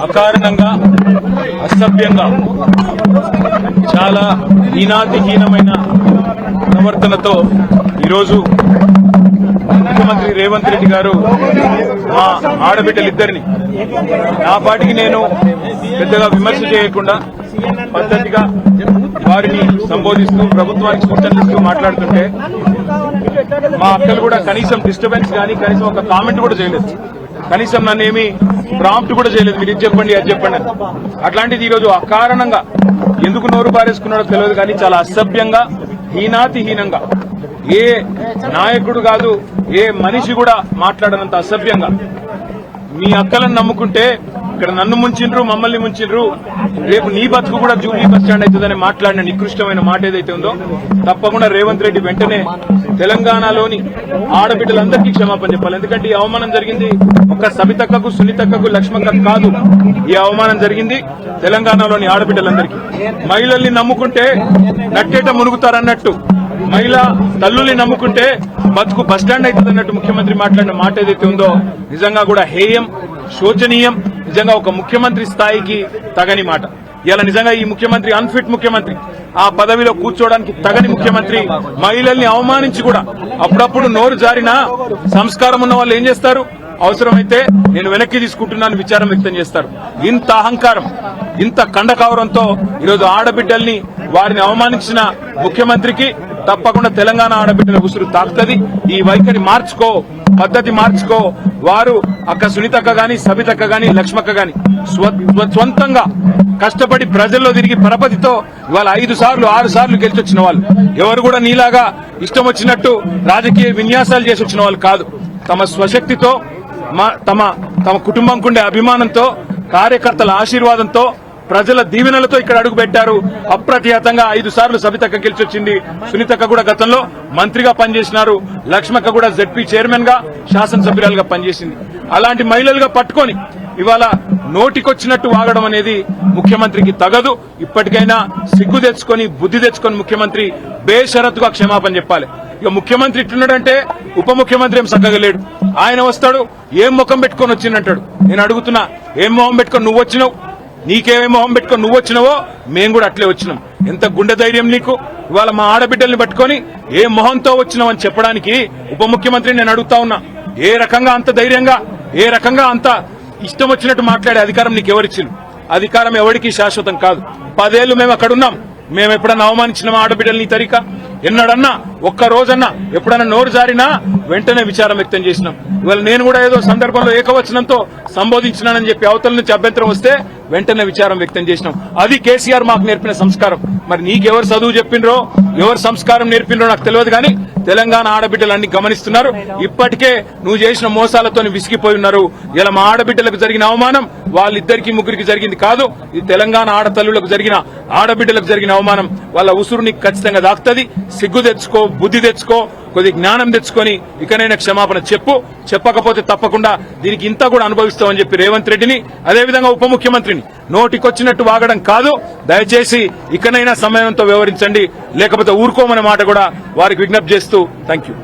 అకారణంగా అసభ్యంగా చాలా హీనాతిహీనమైన ప్రవర్తనతో ఈరోజు ముఖ్యమంత్రి రేవంత్ రెడ్డి గారు మా ఆడబిడ్డలిద్దరిని నా పాటికి నేను పెద్దగా విమర్శ చేయకుండా పద్ధతిగా వారిని సంబోధిస్తూ ప్రభుత్వానికి సూచనలు ఇస్తూ మాట్లాడుతుంటే మా అక్కలు కూడా కనీసం డిస్టర్బెన్స్ కానీ కనీసం ఒక కామెంట్ కూడా చేయలేదు. కనీసం నన్నేమి ప్రాంప్ట్ కూడా చేయలేదు. మీరు ఇది చెప్పండి అది చెప్పండి అని. అట్లాంటిది ఈరోజు అకారణంగా ఎందుకు నోరు పారేసుకున్నాడో తెలియదు కానీ చాలా అసభ్యంగా హీనాతిహీనంగా ఏ నాయకుడు కాదు ఏ మనిషి కూడా మాట్లాడనంత అసభ్యంగా మీ అక్కలను నమ్ముకుంటే ఇక్కడ నన్ను ముంచిండ్రు మమ్మల్ని ముంచిండ్రు రేపు నీ బతుకు కూడా జూబ్లీ బస్ స్టాండ్ అవుతుందని మాట్లాడిన నికృష్టమైన మాట ఏదైతే ఉందో తప్పకుండా రేవంత్ రెడ్డి వెంటనే తెలంగాణలోని ఆడబిడ్డలందరికీ క్షమాపణ చెప్పాలి. ఎందుకంటే ఈ అవమానం జరిగింది ఒక సబితక్కకు సునీతక్కకు లక్ష్మక్కకు కాదు. ఈ అవమానం జరిగింది తెలంగాణలోని ఆడబిడ్డలందరికీ. మహిళల్ని నమ్ముకుంటే నట్టేట మునుగుతారన్నట్టు మహిళా తల్లుల్ని నమ్ముకుంటే బతుకు బస్టాండ్ అవుతుంది అన్నట్టు ముఖ్యమంత్రి మాట్లాడిన మాట ఏదైతే ఉందో నిజంగా కూడా హేయం శోచనీయం. నిజంగా ఒక ముఖ్యమంత్రి స్థాయికి తగని మాట. ఇలా నిజంగా ఈ ముఖ్యమంత్రి అన్ఫిట్ ముఖ్యమంత్రి, ఆ పదవిలో కూర్చోవడానికి తగని ముఖ్యమంత్రి. మహిళల్ని అవమానించి కూడా అప్పుడప్పుడు నోరు జారినా సంస్కారం ఉన్న వాళ్ళు ఏం చేస్తారు? అవసరమైతే నేను వెనక్కి తీసుకుంటున్నాను విచారం వ్యక్తం చేస్తారు. ఇంత అహంకారం ఇంత కండకావరంతో ఈరోజు ఆడబిడ్డల్ని వారిని అవమానించిన ముఖ్యమంత్రికి తప్పకుండా తెలంగాణ ఆడబిడ్డల ఉసురు తాకుతుంది. ఈ వైఖరి మార్చుకో, పద్ధతి మార్చుకో. వారు అక్క సునీతక్క గాని సబితక్క గాని లక్ష్మక్క గాని స్వంతంగా కష్టపడి ప్రజల్లో తిరిగి పరపతితో ఇవాళ 5 సార్లు 6 సార్లు గెలిచొచ్చిన వాళ్ళు. ఎవరు కూడా నీలాగా ఇష్టం వచ్చినట్టు రాజకీయ విన్యాసాలు చేసి వచ్చిన వాళ్ళు కాదు. తమ స్వశక్తితో తమ కుటుంబంకుండే అభిమానంతో కార్యకర్తల ఆశీర్వాదంతో ప్రజల దీవెనలతో ఇక్కడ అడుగు పెట్టారు. అప్రతిహతంగా 5 సార్లు సబితక్క గెలిచొచ్చింది. సునీతక్క కూడా గతంలో మంత్రిగా పనిచేసినారు. లక్ష్మక్క కూడా జెడ్పీ చైర్మన్ గా శాసనసభ్యురాలుగా పనిచేసింది. అలాంటి మహిళలుగా పట్టుకొని ఇవాళ నోటికొచ్చినట్టు వాగడం అనేది ముఖ్యమంత్రికి తగదు. ఇప్పటికైనా సిగ్గు తెచ్చుకొని బుద్ధి తెచ్చుకొని ముఖ్యమంత్రి బేషరతుగా క్షమాపణ చెప్పాలి. ఇక ముఖ్యమంత్రి ఇట్లున్నాడంటే ఉప ముఖ్యమంత్రి ఏం చక్కగా లేడు. ఆయన వస్తాడు ఏం ముఖం పెట్టుకొని వచ్చిందంటాడు. నేను అడుగుతున్నా, ఏం మొహం పెట్టుకొని నువ్వు వచ్చినావు? నీకేమేం మొహం పెట్టుకొని నువ్వు వచ్చినావో మేము కూడా అట్లే వచ్చినాం. ఎంత గుండె ధైర్యం నీకు? ఇవాళ మా ఆడబిడ్డల్ని పట్టుకొని ఏ మొహంతో వచ్చినావు అని చెప్పడానికి ఉప ముఖ్యమంత్రిని నేను అడుగుతా ఉన్నా. ఏ రకంగా అంత ధైర్యంగా, ఏ రకంగా అంత ఇష్టం వచ్చినట్టు మాట్లాడే అధికారం నీకు ఎవరిచ్చింది? అధికారం ఎవరికి శాశ్వతం కాదు. 10 ఏళ్లు మేము అక్కడున్నాం. మేము ఎప్పుడన్నా అవమానించినామా ఆడబిడ్డల్ని తరిక? ఎన్నడన్నా ఒక్క రోజన్నా ఎప్పుడన్నా నోరు జారినా వెంటనే విచారం వ్యక్తం చేసినాం. ఇవాళ నేను కూడా ఏదో సందర్భంలో ఏకవచనంతో సంబోధించినానని చెప్పి అవతల నుంచి అభ్యంతరం వస్తే వెంటనే విచారం వ్యక్తం చేసినాం. అది కేసీఆర్ మాకు నేర్పిన సంస్కారం. మరి నీకెవరు చదువు చెప్పిండ్రో ఎవరు సంస్కారం నేర్పిండ్రో నాకు తెలియదు కానీ తెలంగాణ ఆడబిడ్డలన్నీ గమనిస్తున్నారు. ఇప్పటికే నువ్వు చేసిన మోసాలతో విసిగిపోయి ఉన్నారు. ఇలా మా ఆడబిడ్డలకు జరిగిన అవమానం వాళ్ళిద్దరికి ముగ్గురికి జరిగింది కాదు. ఇది తెలంగాణ ఆడతల్లులకు జరిగిన ఆడబిడ్డలకు జరిగిన అవమానం. వాళ్ళ ఉసురు నీకు ఖచ్చితంగా దాక్తది. సిగ్గు తెచ్చుకో, బుద్ధి తెచ్చుకో, కొద్ది జ్ఞానం తెచ్చుకొని ఇకనైనా క్షమాపణ చెప్పు. చెప్పకపోతే తప్పకుండా దీనికి ఇంత కూడా అనుభవిస్తామని చెప్పి రేవంత్ రెడ్డిని అదేవిధంగా ఉప ముఖ్యమంత్రిని నోటికొచ్చినట్టు వాగడం కాదు. దయచేసి ఇకనైనా సమయంతో వ్యవహరించండి, లేకపోతే ఊరుకోమనే మాట కూడా వారికి విజ్ఞప్తి చేస్తూ థాంక్యూ.